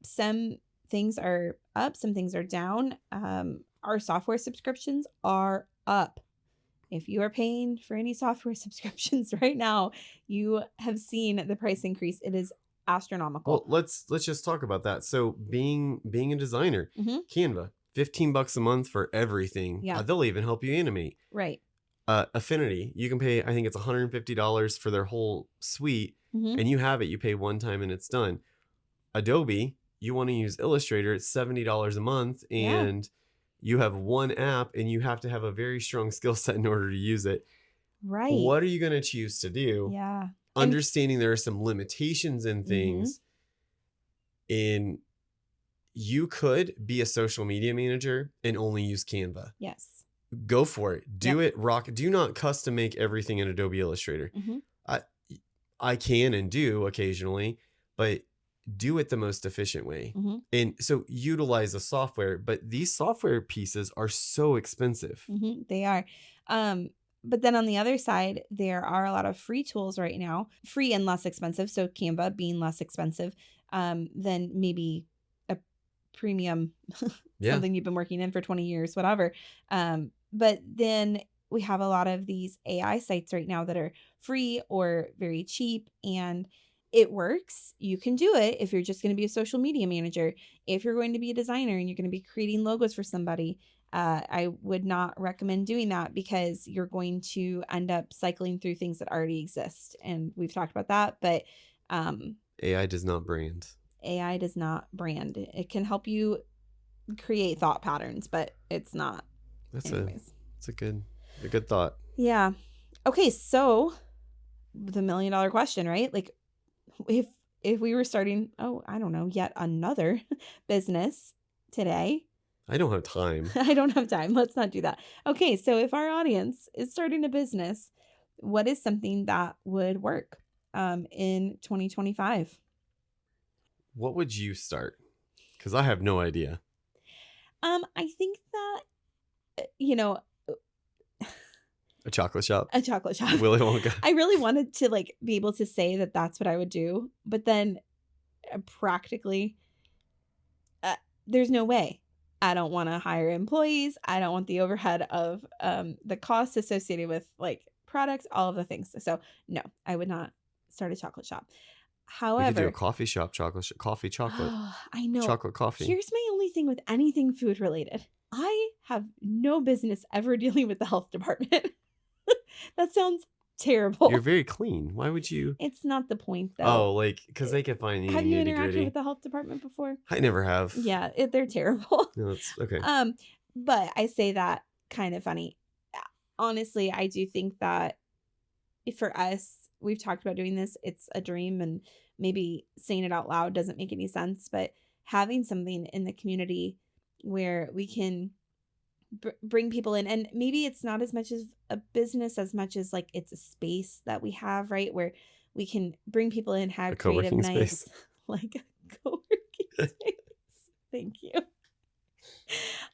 some things are up, some things are down. Our software subscriptions are up. If you are paying for any software subscriptions right now, you have seen the price increase. It is Well, astronomical. let's just talk about that. So being a designer, Hmm. Canva, $15 a month for everything. Yeah, They'll even help you animate. right. Affinity, you can pay, I think it's $150 for their whole suite, Hmm. and you have it. You pay one time and it's done. Adobe, you want to use Illustrator, it's $70 a month, Yeah, and you have one app, and you have to have a very strong skill set in order to use it. right. What are you going to choose to do? Yeah. And Understanding there are some limitations in mhm. things. In You could be a social media manager and only use Canva. Yes. Go for it. Do Yep. it. Rock. Do not custom make everything in Adobe Illustrator. Mhm. I I can and do occasionally, but do it the most efficient way. Mhm. And so utilize the software, but these software pieces are so expensive. Mhm. They are. Um, but then on the other side, there are a lot of free tools right now, free and less expensive. So Canva being less expensive than maybe a premium, Yeah. something you've been working in for 20 years, whatever. But then we have a lot of these AI sites right now that are free or very cheap, and it works. You can do it if you're just going to be a social media manager. If you're going to be a designer and you're going to be creating logos for somebody, I would not recommend doing that because you're going to end up cycling through things that already exist. And we've talked about that, but um, AI does not brand. AI does not brand. It can help you create thought patterns, but it's not. That's a Anyways. that's a good thought. Yeah. Okay, so the $1 million question, right? Like, if we were starting, oh, I don't know, yet another business today, I don't have time. I don't have time. Let's not do that. Okay, so if our audience is starting a business, what is something that would work in 2025? What would you start? Because I have no idea. I think that A chocolate shop. a chocolate shop. Willy Wonka. I really wanted to like be able to say that that's what I would do, but then practically, uh, there's no way. I don't want to hire employees. I don't want the overhead of the costs associated with like products, all of the things. So no, I would not start a chocolate shop. We could do a However, coffee shop, coffee chocolate, oh, I know. chocolate coffee. Here's my only thing with anything food related. I have no business ever dealing with the health department. That sounds Terrible. You're very clean. Why would you? It's not the point though. Oh, like because Uh, they can find Have any you nitty interacted with gritty. the health department before? I never have. Yeah, they're terrible. No, it's okay. Um, but I say that kind of funny. Honestly, I do think that for us, we've talked about doing this. It's a dream, and maybe saying it out loud doesn't make any sense, but having something in the community where we can bring people in, and maybe it's not as much as a business as much as like it's a space that we have, right? Where we can bring people in, A have creative co-working space. nights, like a co-working space. Thank you.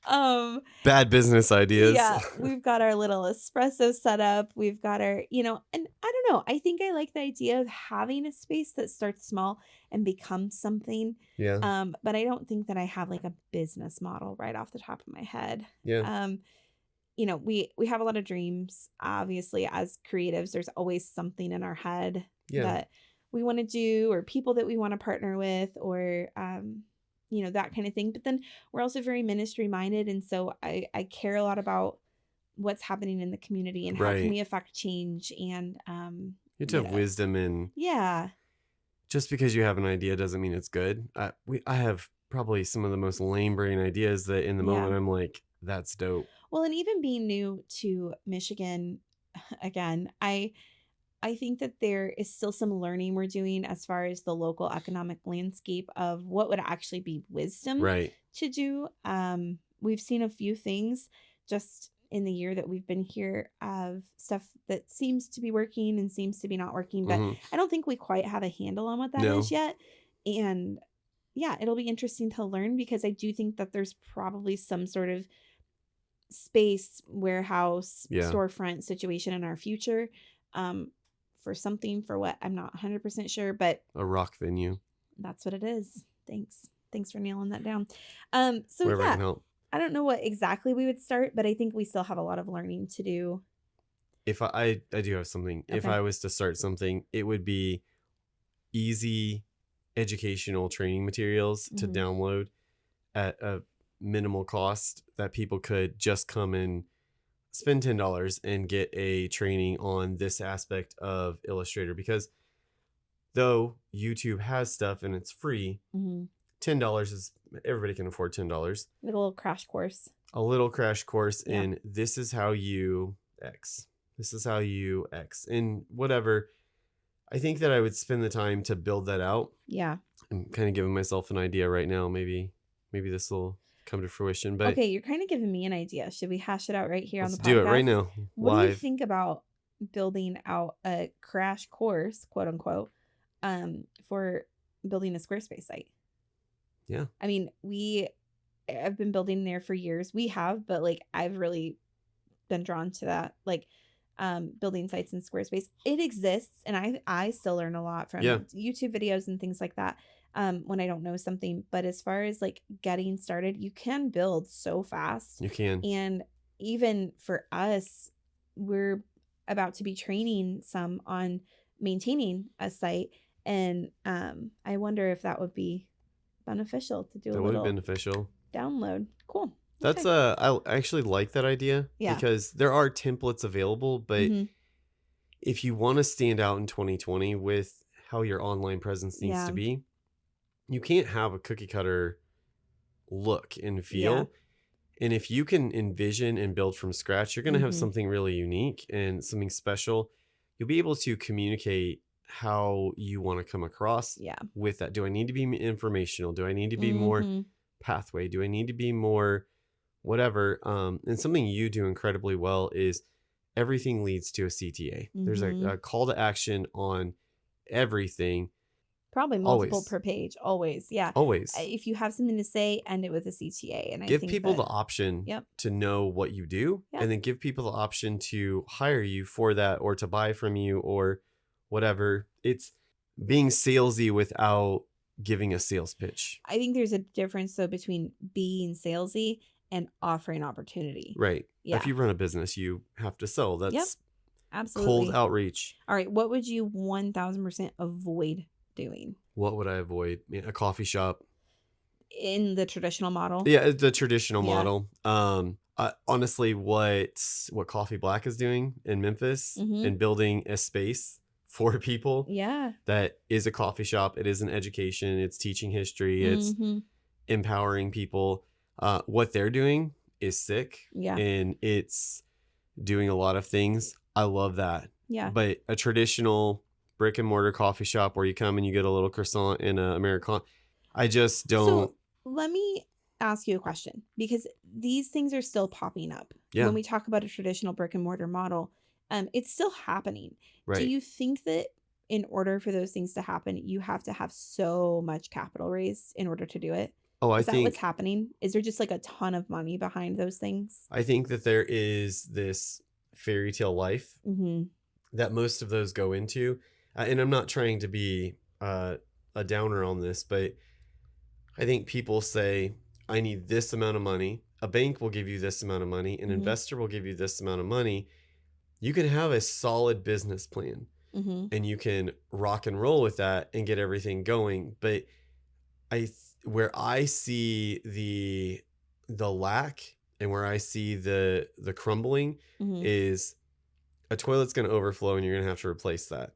Um, Bad business ideas. yeah, we've got our little espresso set up. We've got our, and I don't know. I think I like the idea of having a space that starts small and becomes something. Yeah. But I don't think that I have like a business model right off the top of my head. Yeah. We have a lot of dreams. Obviously, as creatives, there's always something in our head Yeah. that we want to do, or people that we want to partner with, or that kind of thing. But then we're also very ministry minded, and so I care a lot about what's happening in the community and how can Right. we affect change, and You have to have wisdom, and yeah, just because you have an idea doesn't mean it's good. I have probably some of the most lame brain ideas that in the yeah. moment I'm like, that's dope. Well, and even being new to Michigan, again, I think that there is still some learning we're doing as far as the local economic landscape of what would actually be wisdom Right. to do. We've seen a few things just in the year that we've been here of stuff that seems to be working and seems to be not working, but Hmm. I don't think we quite have a handle on what that is No. yet. And yeah, it'll be interesting to learn, because I do think that there's probably some sort of space, warehouse, Yeah. storefront situation in our future, um, for something, for what I'm not 100% sure, but A rock venue. that's what it is. Thanks for nailing that down. So Wherever I yeah, can help. I don't know what exactly we would start, but I think we still have a lot of learning to do. If I do have something. If Okay. I was to start something, it would be easy educational training materials to Mhm. download at a minimal cost that people could just come and spend $10 and get a training on this aspect of Illustrator. Because though YouTube has stuff and it's free, Mhm. $10 is, everybody can afford $10. Like a little crash course. A little crash course Yeah. in this is how you X. This is how you X. And whatever. I think that I would spend the time to build that out. Yeah. I'm kind of giving myself an idea right now. Maybe this will come to fruition. But Okay, you're kind of giving me an idea. Should we hash it out right here on let's the do it right podcast? now. What do you Live. think about building out a crash course, quote unquote, for building a Squarespace site? Yeah. I mean, I've been building there for years. We have, but like I've really been drawn to that, like building sites in Squarespace. It exists, and I still learn a lot from Yeah. YouTube videos and things like that when I don't know something. But as far as like getting started, you can build so fast. You can. And even for us, we're about to be training some on maintaining a site, and I wonder if that would be beneficial to do That a would be little beneficial. download. Cool. That's Okay. I actually like that idea. Yeah. Because there are templates available, but Mhm. if you want to stand out in 2020 with how your online presence needs Yeah. to be, you can't have a cookie cutter look and Yeah. feel. And if you can envision and build from scratch, you're going to have Mhm. something really unique and something special. You'll be able to communicate how you want to come across Yeah. with that. Do I need to be informational? Do I need to be more Mhm. pathway? Do I need to be more whatever? And something you do incredibly well is everything leads to a CTA. There's Mhm. a call to action on everything. Probably multiple Always. per page. Always. Yeah. Always. If you have something to say, end it with a CTA. And I Give think people the that, option yep. to know what you do, Yeah. and then give people the option to hire you for that or to buy from you or whatever. It's being salesy without giving a sales pitch. I think there's a difference though between being salesy and offering opportunity. Right. Yeah. If you run a business, you have to sell. Yep. That's Absolutely. cold outreach. All right. What would you 1000% avoid doing What would I avoid? A coffee shop. in the traditional model? Yeah, the traditional Yeah. model. Honestly, what Coffee Black is doing in Memphis Mhm. and building a space for people Yeah. that is a coffee shop. It is an education. It's teaching history. It's Mhm. empowering people. What they're doing is sick, Yeah. and it's doing a lot of things. I love that. Yeah. But a traditional brick and mortar coffee shop where you come and you get a little croissant and a Americano, I just don't. So let me ask you a question because these things are still popping up. Yeah, When we talk about a traditional brick and mortar model, it's still happening. Do right. you think that in order for those things to happen, you have to have so much capital raised in order to do it? Oh, Is that what's happening? Is there just like a ton of money behind those things? I think that there is this fairy tale life Mm-hmm. that most of those go into. And I'm not trying to be a downer on this, but I think people say, I need this amount of money. A bank will give you this amount of money. An Mm-hmm. investor will give you this amount of money. You can have a solid business plan Mm-hmm. and you can rock and roll with that and get everything going. But where I see the lack and where I see the crumbling Mm-hmm. is a toilet's going to overflow and you're going to have to replace that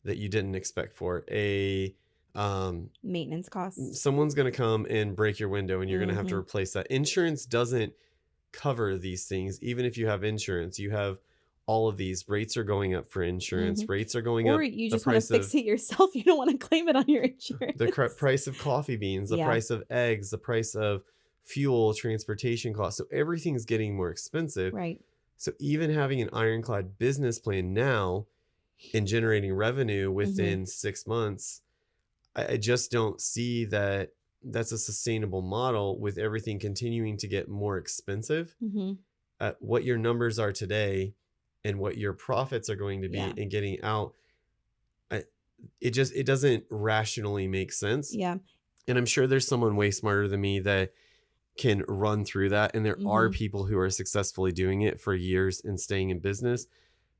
you didn't expect for. A Maintenance costs. someone's going to come and break your window and you're going to have to Mm-hmm. replace that. Insurance doesn't cover these things. Even if you have insurance, you have all of these rates are going up for Mm-hmm. insurance. Rates are going Or up. you The just want to price fix of it yourself. You don't want to claim it on your the insurance. price of coffee beans, the Yeah. price of eggs, the price of fuel, transportation costs. So everything's getting more expensive. Right. So even having an ironclad business plan now and generating revenue Mm-hmm. within 6 months, I just don't see that that's a sustainable model with everything continuing to get more expensive. Mm-hmm. What your numbers are today and what your profits are going to be Yeah. and getting out, I, it doesn't rationally make sense. Yeah. And I'm sure there's someone way smarter than me that can run through that. And there are Mhm. people who are successfully doing it for years and staying in business.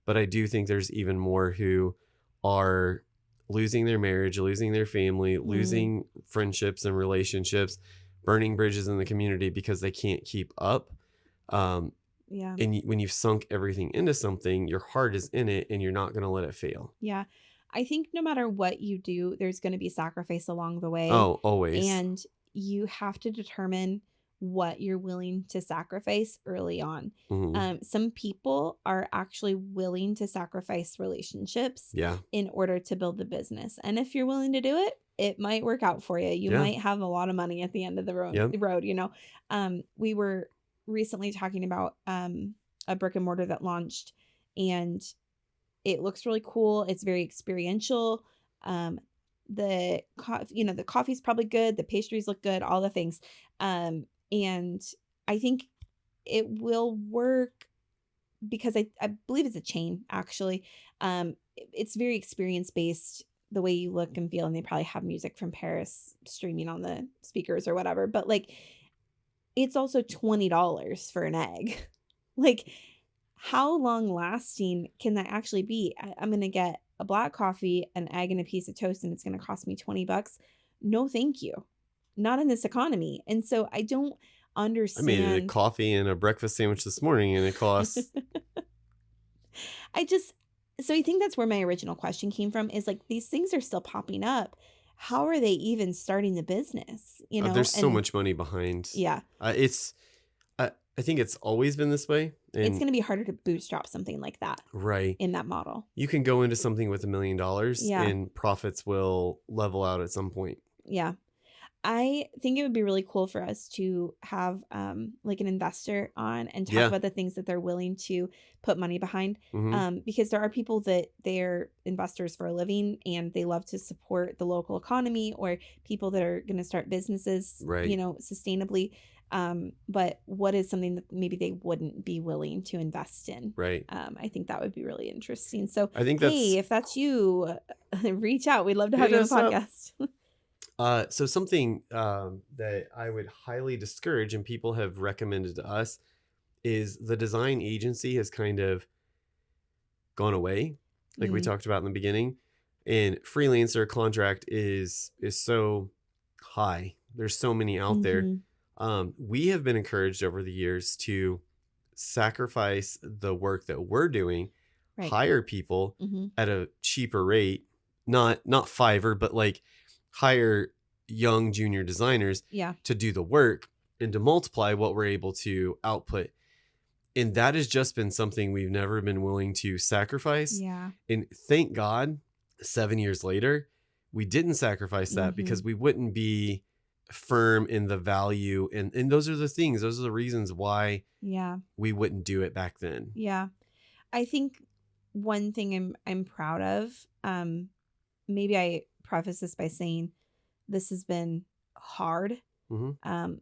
But I do think there's even more who are losing their marriage, losing their family, Mhm. losing friendships and relationships, burning bridges in the community because they can't keep up. Um, Yeah. and when you've sunk everything into something, your heart is in it and you're not going to let it fail. Yeah. I think no matter what you do, there's going to be sacrifice along the way, Oh, always. and you have to determine what you're willing to sacrifice early on. Hmm. Some people are actually willing to sacrifice relationships Yeah. in order to build the business. And if you're willing to do it, it might work out for you. You Yeah. might have a lot of money at the end of the road, Yep. We were recently talking about a brick and mortar that launched, and it looks really cool. It's very experiential. Um, the coffee's probably good. The pastries look good. All the things, and I think it will work because I believe it's a chain actually. It's very experience based. The way you look and feel, and they probably have music from Paris streaming on the speakers or whatever. But like, it's also $20 for an egg. Like, how long lasting can that actually be? I'm going to get a black coffee, an egg, and a piece of toast, and it's going to cost me 20 bucks. No, thank you. Not in this economy. And so I don't I made a understand. coffee and a breakfast sandwich this morning and it costs. I just, so I think that's where my original question came from is like, these things are still popping up. How are they even starting the business? There's so And much money behind. yeah, It's I think it's always been this way. it's And going to be harder to bootstrap something like that right, in that model. you can go into something with $1 million Yeah. and profits will level out at some point. Yeah. I think it would be really cool for us to have like an investor on and talk Yeah. about the things that they're willing to put money behind. Hmm. Because there are people that they're investors for a living and they love to support the local economy, or people that are going to start businesses, Right. sustainably. But what is something that maybe they wouldn't be willing to invest in? Right. I think that would be really interesting. So, I think hey, that's if that's you, reach out. We'd love to have hit you on the us up. podcast. So something that I would highly discourage and people have recommended to us is the design agency has kind of gone away, like we Mm, talked about in the beginning. And freelancer contract is so high. There's so many out there. mhm. We have been encouraged over the years to sacrifice the work that we're doing, Right. hire people Mhm. at a cheaper rate, not Fiverr, but like hire young junior designers Yeah. to do the work and to multiply what we're able to output. And that has just been something we've never been willing to sacrifice. Yeah. And thank God, 7 years later, we didn't sacrifice that because Mhm. we wouldn't be firm in the value. And those are the things, those are the reasons why Yeah. we wouldn't do it back then. Yeah. I think one thing I'm proud of, maybe I preface this by saying this has been hard. Hmm. Um,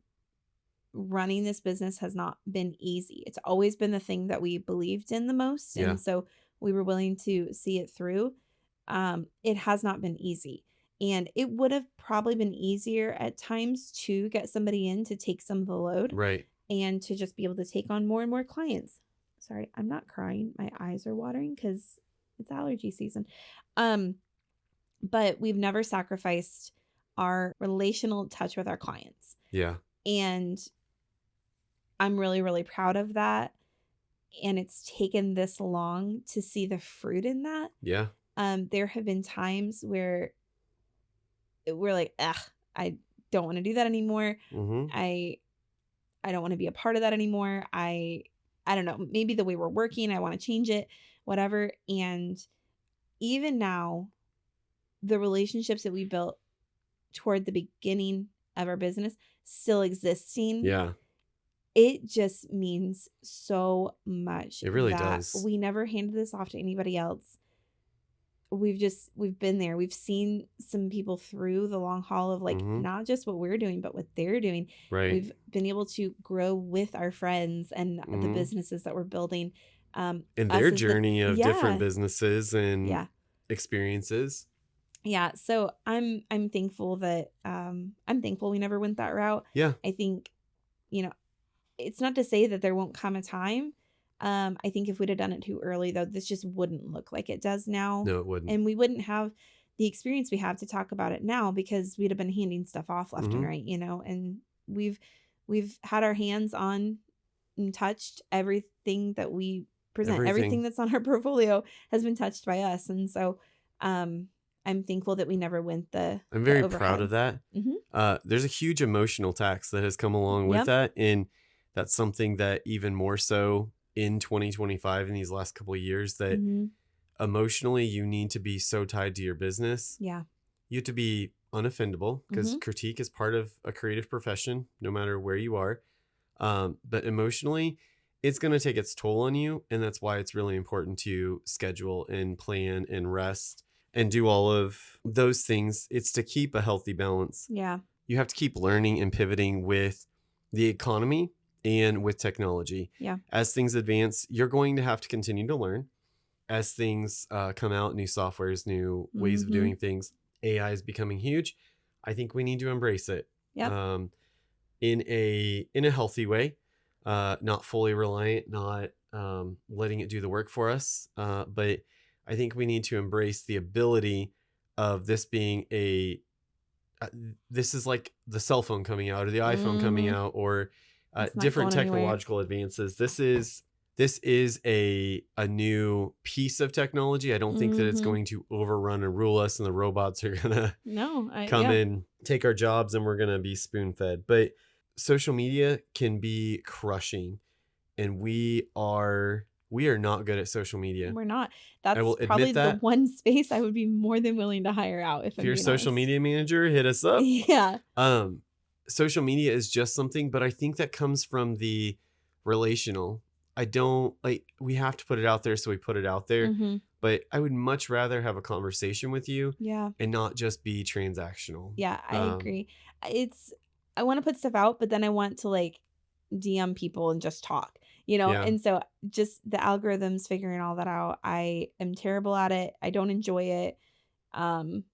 Running this business has not been easy. It's always been the thing that we believed in the most, Yeah. and so we were willing to see it through. It has not been easy, and it would have probably been easier at times to get somebody in to take some of the load Right. and to just be able to take on more and more clients. Sorry, I'm not crying. My eyes are watering because it's allergy season. Um, but we've never sacrificed our relational touch with our clients. Yeah. And I'm really, really proud of that. And it's taken this long to see the fruit in that. Yeah. There have been times where we're like, ugh, I don't want to do that anymore. Hmm. I I don't want to be a part of that anymore. I don't know, maybe the way we're working, I want to change it, whatever. And even now, the relationships that we built toward the beginning of our business still existing, Yeah. it just means so much It really that does. we never handed this off to anybody else. We've been there. We've seen some people through the long haul of like Hmm. not just what we're doing, but what they're doing. Right. We've been able to grow with our friends and the Hmm. businesses that we're building. And Us their as the journey of different yeah, businesses and yeah. experiences. Yeah, so I'm thankful that I'm thankful we never went that route. Yeah. I think, you know, it's not to say that there won't come a time. I think if we'd have done it too early though, this just wouldn't look like it does now. No, it wouldn't. And we wouldn't have the experience we have to talk about it now because we'd have been handing stuff off left and Hmm. right, and we've we've had our hands on and touched everything that we present. Everything Everything. that's on our portfolio has been touched by us. And so um I'm thankful that we never went I'm the very proud of overhead. that. Mhm. There's a huge emotional tax that has come along with Yep. that, and that's something that even more so in 2025 in these last couple of years that Mhm. emotionally you need to be so tied to your business. Yeah. You have to be unoffendable because Mhm. critique is part of a creative profession, no matter where you are. But emotionally, it's going to take its toll on you. And that's why it's really important to schedule and plan and rest and do all of those things. It's to keep a healthy balance. Yeah. You have to keep learning and pivoting with the economy and with technology. Yeah. As things advance, you're going to have to continue to learn. As things come out, new softwares, new ways of Mhm. doing things, AI is becoming huge. I think we need to embrace it. Yep. Um, in a healthy way, not fully reliant, not letting it do the work for us. But I think we need to embrace the ability of this being uh, this is like the cell phone coming out or the iPhone coming Mhm. out or It's not different going anywhere. technological advances. This is a new piece of technology. I don't think that it's Mhm. going to overrun and rule us, and the robots are gonna No, come yeah. in, take our jobs, and we're going to be spoon fed. But social media can be crushing, and we are not good at social media. We're not. I That's will probably admit the that. one space I would be more than willing to hire out if If I'm you're a being social honest. media manager, hit us up. Yeah. Um, Social media is just something, but I think that comes from the relational. I don't like we have to put it out there, so we put it out there. Mhm. But I would much rather have a conversation with you Yeah. and not just be transactional. Yeah, I Um, agree. It's I wanna put stuff out, but then I want to, like, DM people and just talk, yeah. And so just the algorithms figuring all that out, I am terrible at it. I don't enjoy it. Um,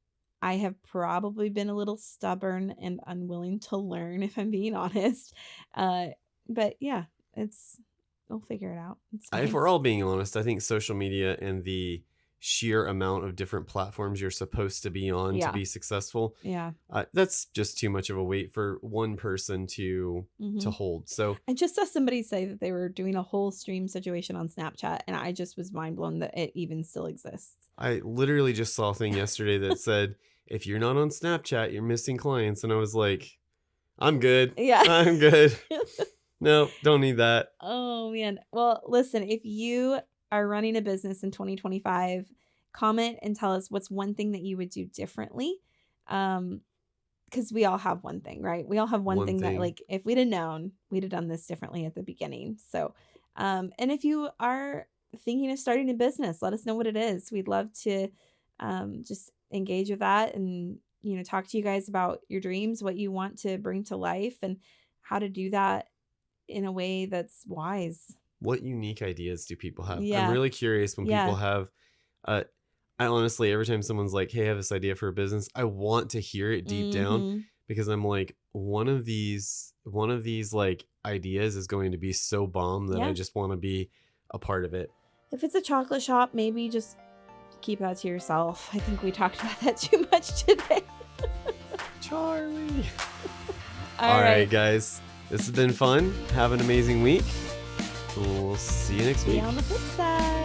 I have probably been a little stubborn and unwilling to learn if I'm being honest. Uh, but yeah, it's we'll figure it out. It's If fine. we're all being honest, I think social media and the sheer amount of different platforms you're supposed to be on to Yeah. be successful, Yeah. that's just too much of a weight for one person to Mhm. hold. So I just saw somebody say that they were doing a whole stream situation on Snapchat, and I just was mind blown that it even still exists. I literally just saw a thing yesterday that said, if you're not on Snapchat, you're missing clients. And I was like, I'm good. Yeah. I'm good. No, don't need that. Oh, man. Well, listen, if you are running a business in 2025, comment and tell us what's one thing that you would do differently. Because we all have one thing, right? We all have one One thing that, thing. like, if we'd have known, we'd have done this differently at the beginning. So, and if you are thinking of starting a business, let us know what it is. We'd love to just engage with that and, talk to you guys about your dreams, what you want to bring to life, and how to do that in a way that's wise. What unique ideas do people have? I'm Yeah. really curious when people Yeah. have, uh, I honestly, every time someone's like, hey, I have this idea for a business, I want to hear it deep down Mhm. because I'm like, one of these like ideas is going to be so bomb that I Yeah. just want to be a part of it. If it's a chocolate shop, maybe just keep that to yourself. I think we talked about that too much today. Charlie. All All right, right. guys. This has been fun. Have an amazing week. We'll see you next See you week. on the flip side.